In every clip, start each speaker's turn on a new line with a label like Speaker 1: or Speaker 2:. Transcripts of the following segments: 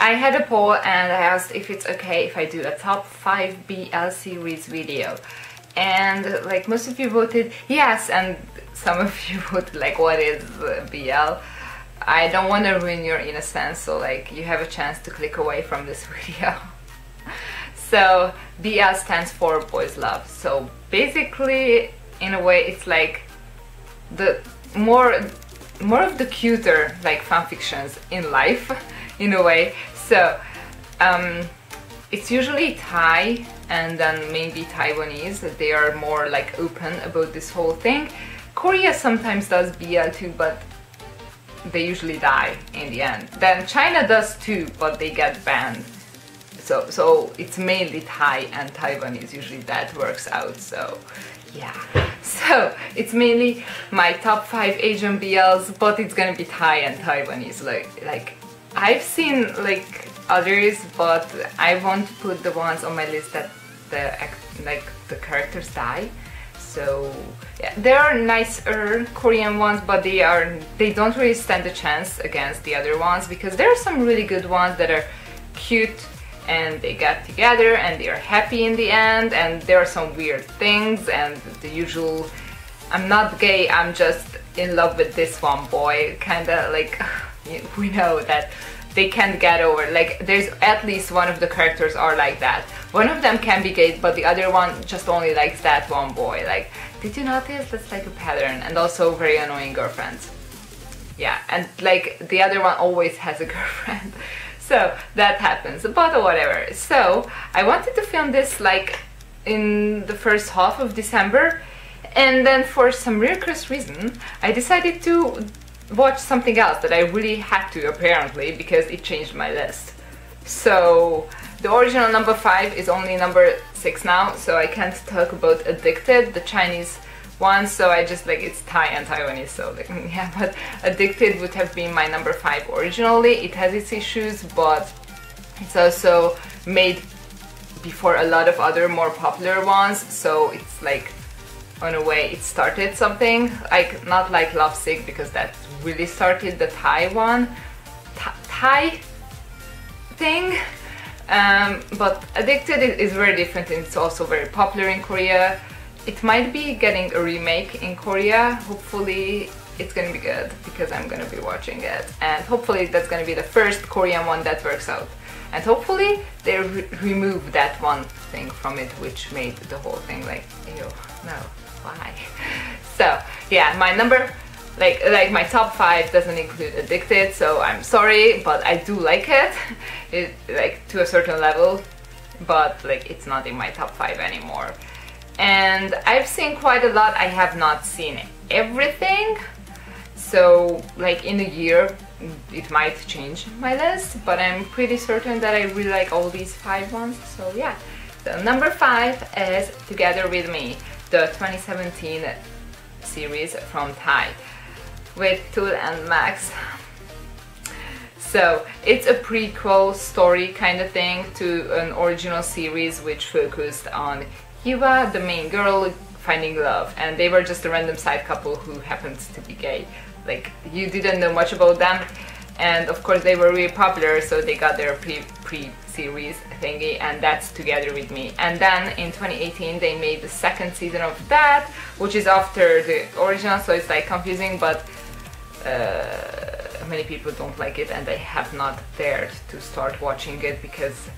Speaker 1: I had a poll and I asked if it's okay if I do a top 5 BL series video, and like most of you voted yes, and some of you voted like what is BL. I don't want to ruin your innocence, so like you have a chance to click away from this video. So BL stands for boys love, so basically in a way it's like the more of the cuter like fanfictions in life in a way. So it's usually Thai and then maybe Taiwanese. They are more like open about this whole thing. Korea sometimes does BL too, but they usually die in the end. Then China does too, but they get banned. So it's mainly Thai and Taiwanese usually that works out. So yeah, so it's mainly my top 5 Asian BLs, but it's gonna be Thai and Taiwanese. Like I've seen like others, but I want to put the ones on my list that the characters die. So yeah, there are nicer Korean ones, but they don't really stand a chance against the other ones, because there are some really good ones that are cute and they get together and they are happy in the end, and there are some weird things and the usual I'm not gay, I'm just in love with this one boy kinda, like we know that they can't get over. Like there's at least one of the characters are like that. One of them can be gay, but the other one just only likes that one boy. Like, did you notice? That's like a pattern. And also very annoying girlfriends. Yeah, and like the other one always has a girlfriend. So that happens, but whatever. So I wanted to film this like in the first half of December, and then for some ridiculous reason I decided to watch something else that I really had to, apparently, because it changed my list. So the original number 5 is only number 6 now, so I can't talk about Addicted, the Chinese one, so I just like, it's Thai and Taiwanese, so like, yeah, but Addicted would have been my number 5 originally. It has its issues, but it's also made before a lot of other more popular ones, so it's like, in a way, it started something, like not like Lovesick, because that really started the Thai one, Thai thing, but Addicted is very different, and it's also very popular in Korea. It might be getting a remake in Korea. Hopefully it's gonna be good, because I'm gonna be watching it, and hopefully that's gonna be the first Korean one that works out, and hopefully they remove that one thing from it which made the whole thing like, ew, no, why? So yeah, my number, like my top 5 doesn't include Addicted, so I'm sorry, but I do like it, like to a certain level, but like it's not in my top 5 anymore. And I've seen quite a lot. I have not seen everything, so like in a year it might change my list, but I'm pretty certain that I really like all these 5 ones. So yeah, so number 5 is Together With Me, the 2017 series from Thai with Tool and Max. So it's a prequel story kind of thing to an original series which focused on Hiwa, the main girl, finding love, and they were just a random side couple who happened to be gay. Like, you didn't know much about them, and of course they were really popular, so they got their pre-series thingy, and that's Together With Me. And then in 2018 they made the second season of that, which is after the original, so it's like confusing, but many people don't like it, and I have not dared to start watching it because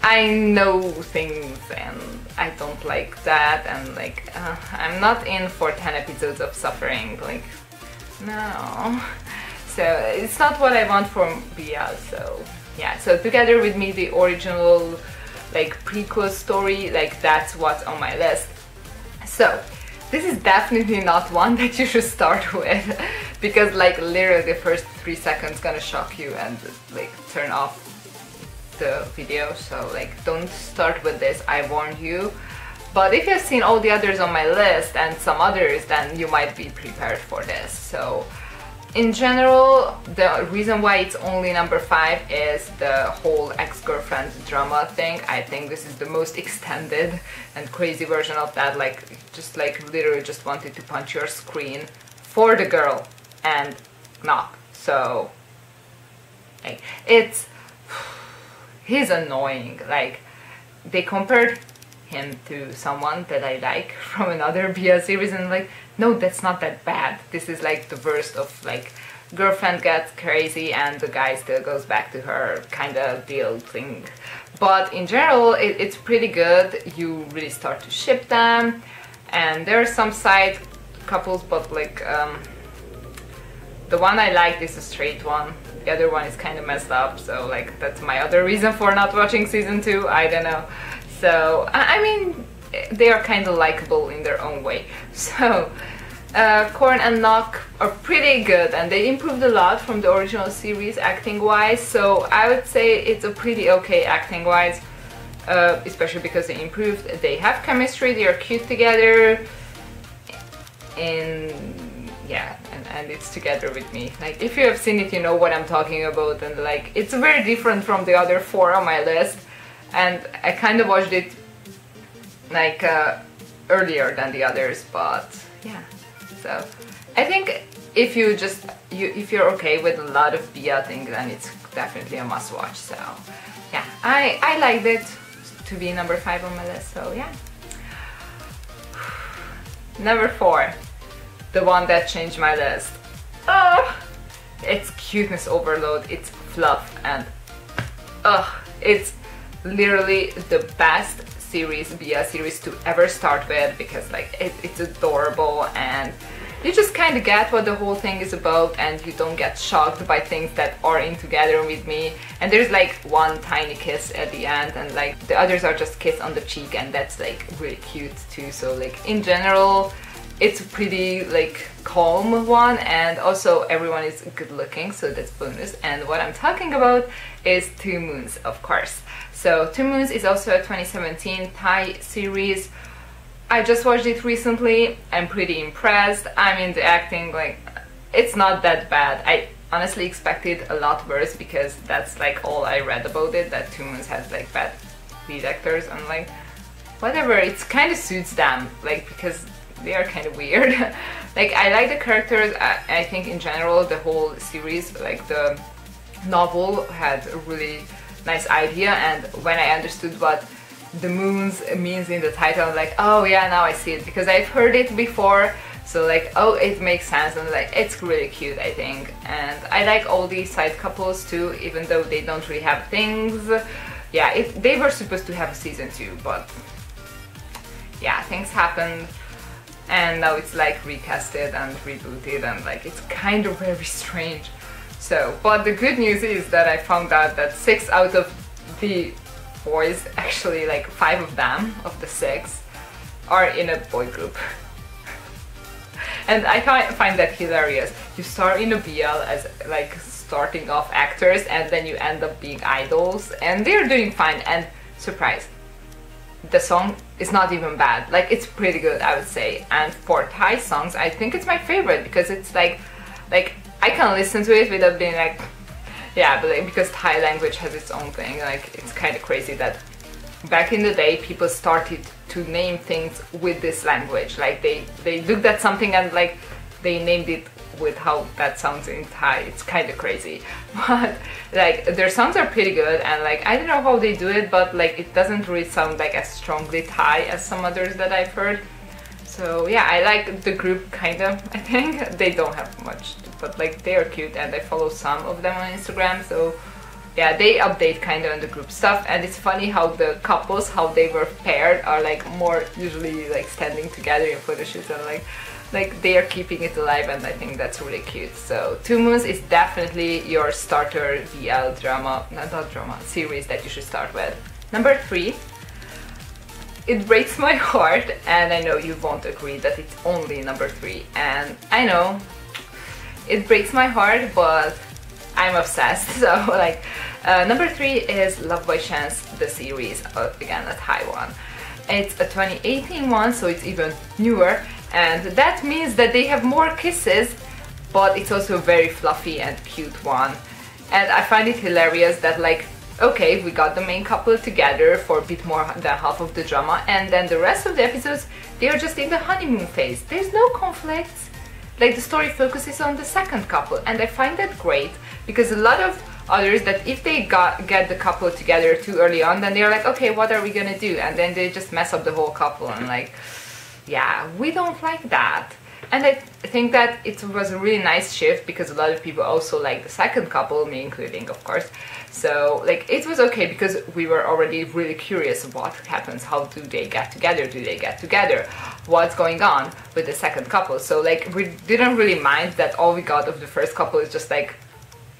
Speaker 1: I know things and I don't like that, and like I'm not in for 10 episodes of suffering, like no. So it's not what I want from BL, so yeah. So Together With Me, the original like prequel story, like that's what's on my list. So this is definitely not one that you should start with, because like literally the first 3 seconds gonna shock you and like turn off the video, so like don't start with this, I warned you. But if you've seen all the others on my list and some others, then you might be prepared for this. So in general, the reason why it's only number 5 is the whole ex-girlfriend drama thing. I think this is the most extended and crazy version of that, like just like literally just wanted to punch your screen for the girl and knock. So like, it's he's annoying. Like, they compared him to someone that I like from another BL series, and like, no, that's not that bad. This is like the worst of like girlfriend gets crazy and the guy still goes back to her kind of deal thing. But in general, it's pretty good. You really start to ship them, and there are some side couples, but like the one I like is a straight one. The other one is kind of messed up, so like that's my other reason for not watching season 2. I don't know. So I mean, they are kind of likable in their own way. So Korn and Knock are pretty good, and they improved a lot from the original series acting wise, so I would say it's a pretty okay acting wise, especially because they improved. They have chemistry, they are cute together, and yeah, and it's together with me. Like, if you have seen it, you know what I'm talking about, and like, it's very different from the other 4 on my list, and I kind of watched it like earlier than the others, but yeah. So I think if you're okay with a lot of BL things, then it's definitely a must watch. So yeah, I liked it to be number 5 on my list, so yeah. Number 4, the one that changed my list. Oh, it's cuteness overload, it's fluff, and it's literally the best series, BL series to ever start with, because like it's adorable, and you just kind of get what the whole thing is about, and you don't get shocked by things that are in Together With Me. And there's like one tiny kiss at the end, and like the others are just kiss on the cheek, and that's like really cute too. So like in general, it's a pretty like calm one, and also everyone is good looking, so that's bonus. And what I'm talking about is 2 Moons, of course. So 2 Moons is also a 2017 Thai series. I just watched it recently. I'm pretty impressed. I mean, the acting, like, it's not that bad. I honestly expected a lot worse, because that's like all I read about it, that 2 Moons has like bad lead actors, and like whatever, it kind of suits them, like, because they are kind of weird. Like, I like the characters. I think in general the whole series, like the novel, had a really nice idea, and when I understood what the moons means in the title, I'm like, oh yeah, now I see it, because I've heard it before, so like, oh, it makes sense, and like, it's really cute, I think. And I like all these side couples too, even though they don't really have things. Yeah, they were supposed to have a season 2, but yeah, things happened, and now it's like recasted and rebooted, and like, it's kind of very strange. So, but the good news is that I found out that 6 out of the boys, actually like 5 of them, of the 6, are in a boy group. And I find that hilarious. You start in a BL as like starting off actors, and then you end up being idols, and they're doing fine, and surprise, the song is not even bad. Like, it's pretty good, I would say. And for Thai songs, I think it's my favorite, because it's like I can listen to it without being like, yeah, but like, because Thai language has its own thing. Like, it's kind of crazy that back in the day people started to name things with this language. Like, they looked at something and like they named it with how that sounds in Thai. It's kind of crazy, but like their songs are pretty good, and like I don't know how they do it, but like it doesn't really sound like as strongly Thai as some others that I've heard. So yeah, I like the group kind of. I think they don't have much, but like they are cute, and I follow some of them on Instagram, so yeah, they update kind of on the group stuff. And it's funny how the couples, how they were paired, are like more usually like standing together in photo shoots, and like they are keeping it alive, and I think that's really cute. So 2 Moons is definitely your starter BL drama, not drama, series that you should start with. Number 3, it breaks my heart, and I know you won't agree that it's only number 3, and I know it breaks my heart, but I'm obsessed. So like number 3 is Love by Chance, the series, again a Thai one. It's a 2018 one, so it's even newer, and that means that they have more kisses, but it's also a very fluffy and cute one. And I find it hilarious that like, okay, we got the main couple together for a bit more than half of the drama, and then the rest of the episodes, they are just in the honeymoon phase. There's no conflicts. Like, the story focuses on the second couple, and I find that great, because a lot of others that if they get the couple together too early on, then they're like, okay, what are we gonna do? And then they just mess up the whole couple, and like, yeah, we don't like that. And I think that it was a really nice shift because a lot of people also like the second couple, me including, of course. So like it was okay because we were already really curious of what happens. How do they get together? Do they get together? What's going on with the second couple? So like we didn't really mind that all we got of the first couple is just like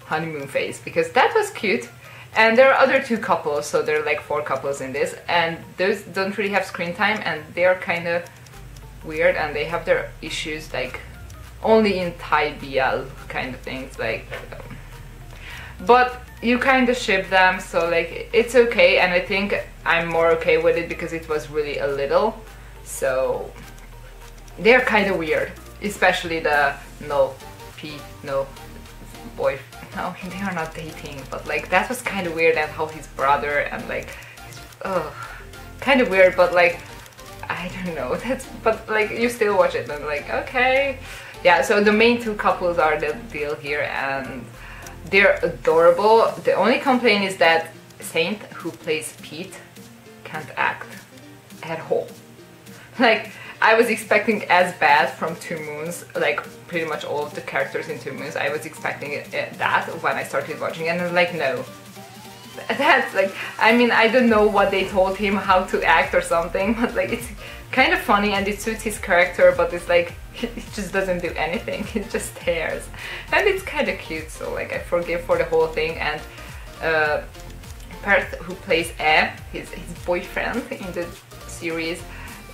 Speaker 1: honeymoon phase, because that was cute. And there are other two couples, so there are like 4 couples in this, and those don't really have screen time, and they're kind of weird, and they have their issues like only in Thai BL kind of things, like but you kind of ship them, so like it's okay. And I think I'm more okay with it because it was really a little, so they're kind of weird, especially the no boy, no, they are not dating, but like that was kind of weird, and how his brother and like his, kind of weird, but like I don't know, but like you still watch it and like, okay. Yeah, so the main 2 couples are the deal here, and they're adorable. The only complaint is that Saint, who plays Pete, can't act at all. Like, I was expecting as bad from 2 Moons, like pretty much all of the characters in 2 Moons, I was expecting that when I started watching, and I was like, no. That's like, I mean, I don't know what they told him how to act or something, but like it's kind of funny and it suits his character, but it's like he just doesn't do anything, he just stares, and it's kind of cute, so like I forgive for the whole thing. And Perth, who plays his boyfriend in the series,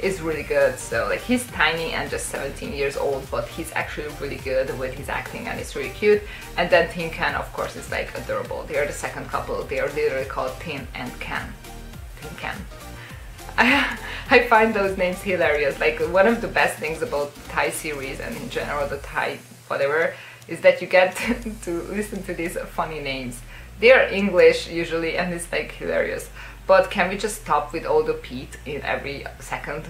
Speaker 1: is really good. So like he's tiny and just 17 years old, but he's actually really good with his acting, and it's really cute. And then Tin Can, of course, is like adorable. They are the second couple. They are literally called Tin and Can. Tin Can. I find those names hilarious. Like one of the best things about Thai series and in general the Thai whatever is that you get to listen to these funny names. They are English usually, and it's like hilarious. But can we just stop with all the Pete in every second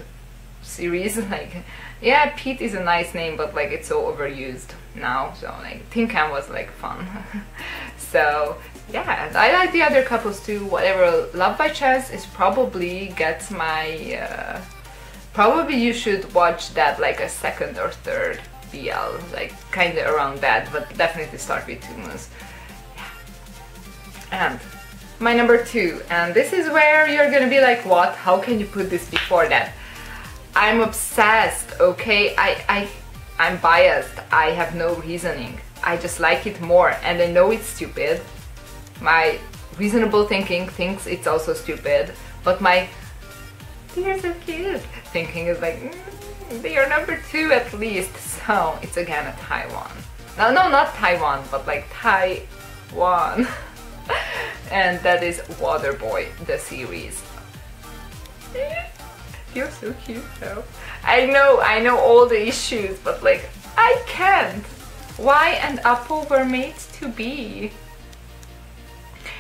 Speaker 1: series? Like, yeah, Pete is a nice name, but like it's so overused now. So like Tin Can was like fun. So yeah, I like the other couples too. Whatever, Love by Chance is probably gets my probably you should watch that like a second or third BL, like kind of around that, but definitely start with 2 Moons. Yeah. And my number 2, and this is where you're gonna be like, what? How can you put this before that? I'm obsessed, okay? I'm biased. I have no reasoning. I just like it more, and I know it's stupid. My reasonable thinking thinks it's also stupid, but my they're so cute thinking is like, they are number 2 at least. So it's again a Taiwan. No, not Taiwan, but like Taiwan. And that is Waterboy, the series. You're so cute though. I know all the issues, but like, I can't. Waii and Apo were made to be.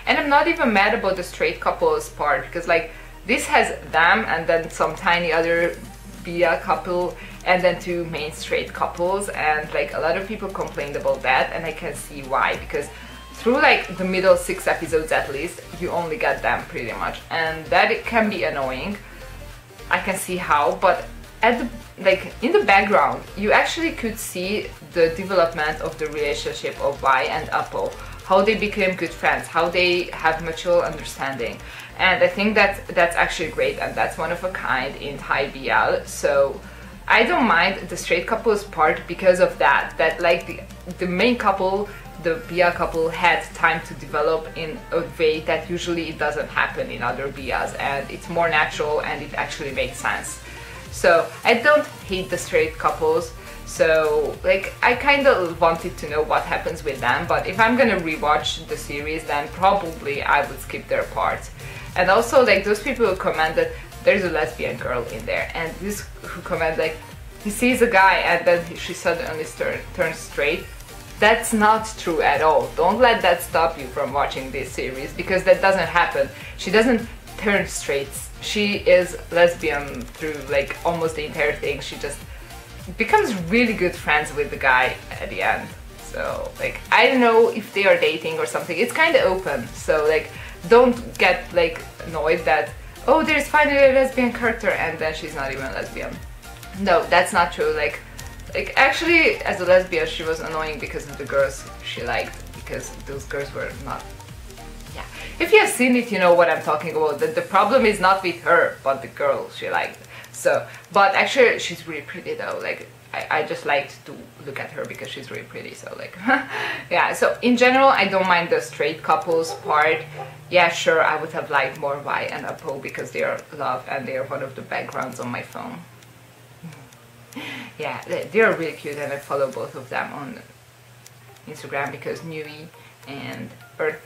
Speaker 1: And I'm not even mad about the straight couples part, because like, this has them and then some tiny other BL couple and then 2 main straight couples, and like a lot of people complained about that, and I can see why, because through like the middle 6 episodes at least, you only get them pretty much, and that it can be annoying. I can see how, but at the, like in the background, you actually could see the development of the relationship of Waii and Apo, how they became good friends, how they have mutual understanding, and I think that's actually great, and that's one of a kind in Thai BL. So I don't mind the straight couples part because of that like the main couple, the BL couple, had time to develop in a way that usually it doesn't happen in other BLs, and it's more natural and it actually makes sense. So I don't hate the straight couples, so like I kind of wanted to know what happens with them, but if I'm gonna rewatch the series, then probably I would skip their parts. And also like those people who comment that there's a lesbian girl in there, and this who comment like he sees a guy and then she suddenly turns straight. That's not true at all. Don't let that stop you from watching this series, because that doesn't happen. She doesn't turn straight. She is lesbian through like almost the entire thing. She just becomes really good friends with the guy at the end. So like I don't know if they are dating or something. It's kind of open, so like don't get like annoyed that, oh, there's finally a lesbian character and then she's not even a lesbian. No, that's not true. Like actually as a lesbian she was annoying because of the girls she liked, because those girls were not, yeah. If you have seen it, you know what I'm talking about, that the problem is not with her but the girl she liked. So, but actually she's really pretty though, like I just liked to look at her because she's really pretty, so like yeah. So in general I don't mind the straight couples part. Yeah, sure, I would have liked more Waii and Apo because they are love and they are one of the backgrounds on my phone. Yeah, they are really cute and I follow both of them on Instagram because Nui and Earth,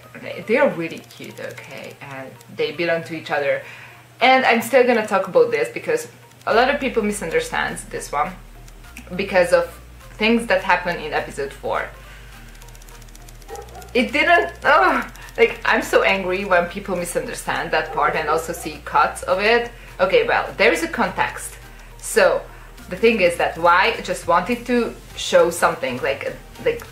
Speaker 1: they are really cute, okay, and they belong to each other. And I'm still gonna talk about this because a lot of people misunderstand this one because of things that happened in episode 4. It didn't, like I'm so angry when people misunderstand that part and also see cuts of it. Okay, well, there is a context. So the thing is that Waii just wanted to show something, like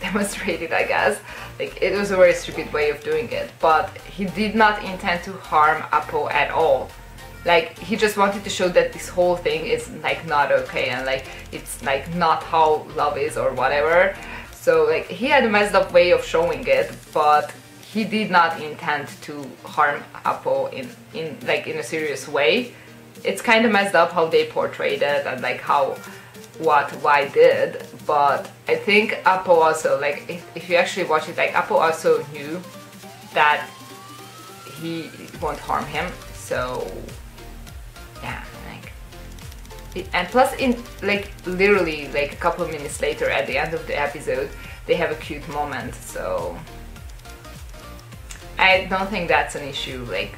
Speaker 1: demonstrate it, I guess. Like it was a very stupid way of doing it, but he did not intend to harm Apo at all. Like he just wanted to show that this whole thing is like not okay and like it's like not how love is or whatever. So like he had a messed up way of showing it, but he did not intend to harm Apo in a serious way. It's kind of messed up how they portrayed it and like what Waii did, but I think Apo also, like if you actually watch it, like Apo also knew that he won't harm him. So yeah, like and plus in like literally like a couple of minutes later at the end of the episode they have a cute moment, so I don't think that's an issue. Like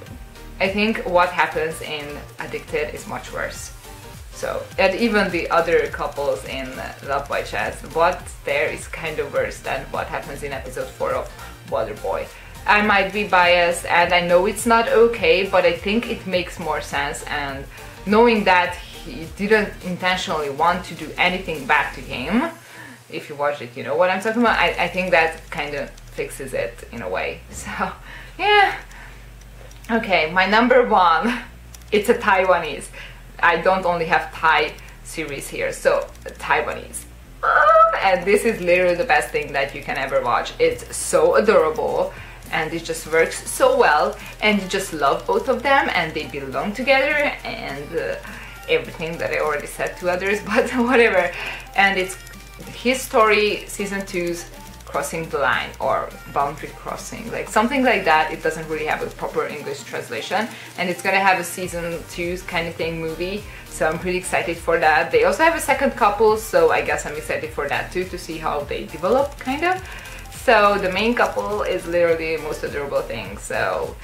Speaker 1: I think what happens in Addicted is much worse. So, and even the other couples in Love by Chance, what's there is kind of worse than what happens in episode 4 of Waterboy. I might be biased and I know it's not okay, but I think it makes more sense, and knowing that he didn't intentionally want to do anything back to him, if you watch it you know what I'm talking about, I think that kind of fixes it in a way. So yeah. Okay, my number 1, it's a Taiwanese. I don't only have Thai series here, so Taiwanese. And this is literally the best thing that you can ever watch. It's so adorable and it just works so well, and you just love both of them and they belong together and everything that I already said to others, but whatever. And it's his story, season 2's Crossing the Line or Boundary Crossing, like something like that. It doesn't really have a proper English translation, and it's gonna have a season 2 kind of thing movie, so I'm pretty excited for that. They also have a second couple, so I guess I'm excited for that too, to see how they develop kind of. So the main couple is literally the most adorable thing, so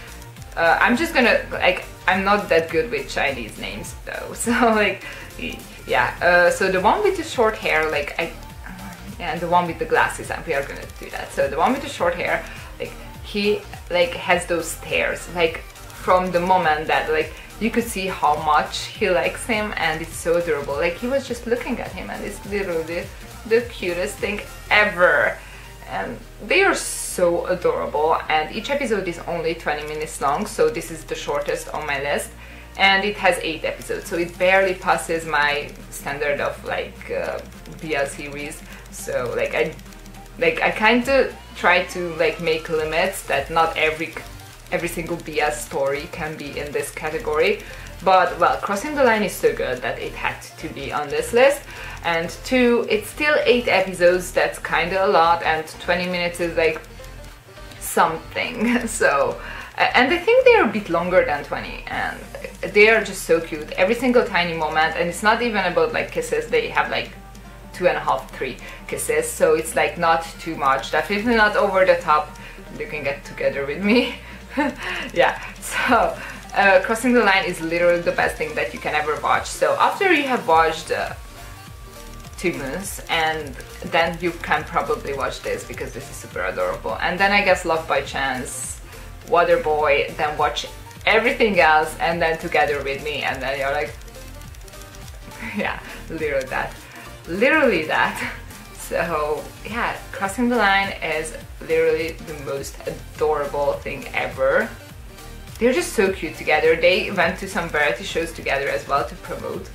Speaker 1: I'm just gonna, like, I'm not that good with Chinese names though, so like yeah. So the one with the short hair, like and the one with the glasses, and we are gonna do that. So the one with the short hair, like he like has those stares, like from the moment that like you could see how much he likes him, and it's so adorable. Like he was just looking at him and it's literally the cutest thing ever. And they are so adorable, and each episode is only 20 minutes long, so this is the shortest on my list, and it has 8 episodes, so it barely passes my standard of like BL series. So like I kind of try to like make limits that not every single BS story can be in this category, but well, Crossing the Line is so good that it had to be on this list. And 2, it's still 8 episodes, that's kind of a lot, and 20 minutes is like something. So and I think they're a bit longer than 20, and they are just so cute, every single tiny moment. And it's not even about like kisses, they have like 2.5, 3 kisses, so it's like not too much, definitely not over the top. Looking at Together With Me. Yeah, so Crossing the Line is literally the best thing that you can ever watch. So after you have watched 2 Moons, and then you can probably watch this because this is super adorable, and then I guess Love by Chance, Waterboy, then watch everything else, and then Together With Me, and then you're like, yeah, literally that. So yeah, Crossing the Line is literally the most adorable thing ever. They're just so cute together. They went to some variety shows together as well to promote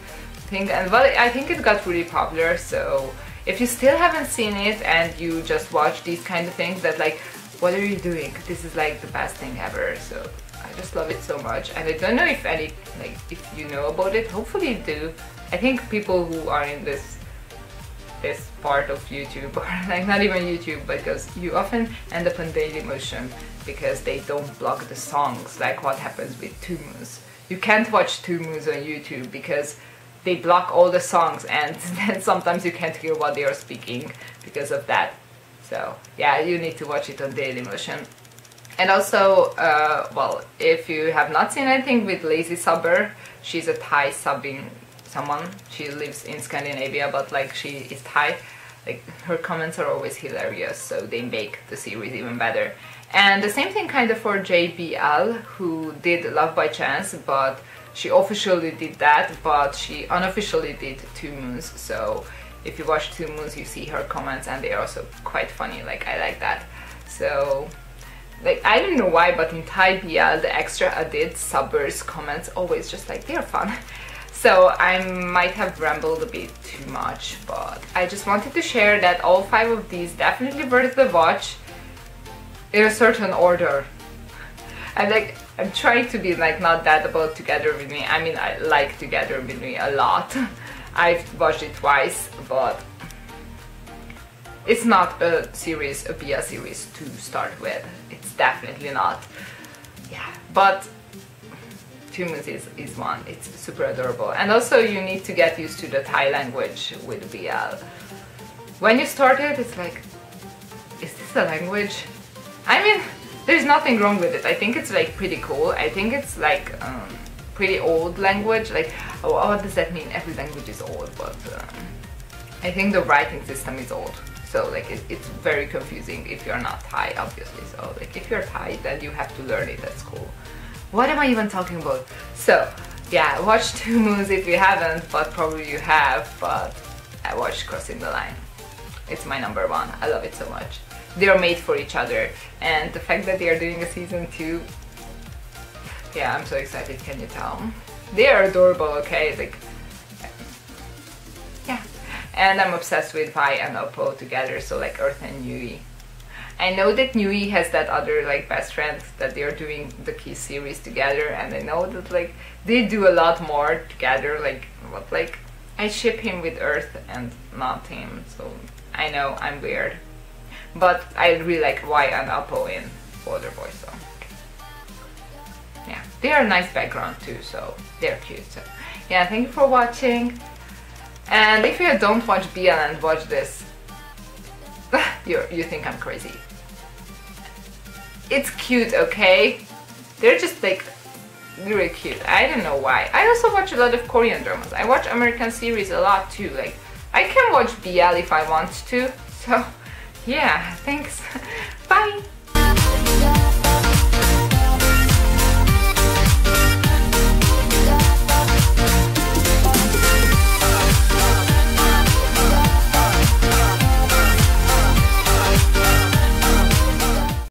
Speaker 1: things, and well, I think it got really popular. So if you still haven't seen it and you just watch these kind of things, that like, what are you doing? This is like the best thing ever. So I just love it so much, and I don't know if if you know about it. Hopefully you do. I think people who are in this part of YouTube, or like not even YouTube, because you often end up on Dailymotion because they don't block the songs, like what happens with Tumus. You can't watch Tumus on YouTube because they block all the songs, and then sometimes you can't hear what they are speaking because of that. So yeah, you need to watch it on Dailymotion. And also, well, if you have not seen anything with Lazy Subber, she's a Thai subbing someone. She lives in Scandinavia, but like she is Thai. Like her comments are always hilarious, so they make the series even better. And the same thing kind of for JBL, who did Love by Chance, but she officially did that, but she unofficially did 2 Moons. So if you watch 2 Moons, you see her comments, and they are also quite funny. Like, I like that. So like, I don't know why, but in Thai BL, the extra added subbers comments always just like, they're fun. So I might have rambled a bit too much, but I just wanted to share that all 5 of these definitely worth the watch in a certain order. And like, I'm trying to be like not that about Together With Me. I mean, I like Together With Me a lot. I've watched it twice, but it's not a series, a BL series to start with. It's definitely not. Yeah, but 2 Moons is one. It's super adorable. And also you need to get used to the Thai language with BL. When you start it, it's like, is this a language? I mean, there's nothing wrong with it. I think it's like pretty cool. I think it's like pretty old language. Like, oh, what does that mean? Every language is old, but I think the writing system is old. So like it's very confusing if you're not Thai, obviously. So like if you're Thai, then you have to learn it at school. What am I even talking about? So yeah, watch 2 Moons if you haven't, but probably you have. But I watched Crossing the Line. It's my number 1. I love it so much. They are made for each other, and the fact that they are doing a season 2, yeah, I'm so excited. Can you tell? They are adorable. Okay, like, yeah. And I'm obsessed with Waii and Apo together. So like Earth and Yui. I know that Nui has that other like best friend that they're doing the Kiss series together, and I know that like they do a lot more together. Like, what, like I ship him with Earth and not him, so I know I'm weird, but I really like Waii and Apo in Water Boy. So yeah, they are a nice background too, so they're cute. So yeah, thank you for watching. And if you don't watch BL and watch this, you think I'm crazy. It's cute, okay? They're just like really cute. I don't know why. I also watch a lot of Korean dramas. I watch American series a lot too. Like, I can watch BL if I want to. So yeah, thanks. Bye.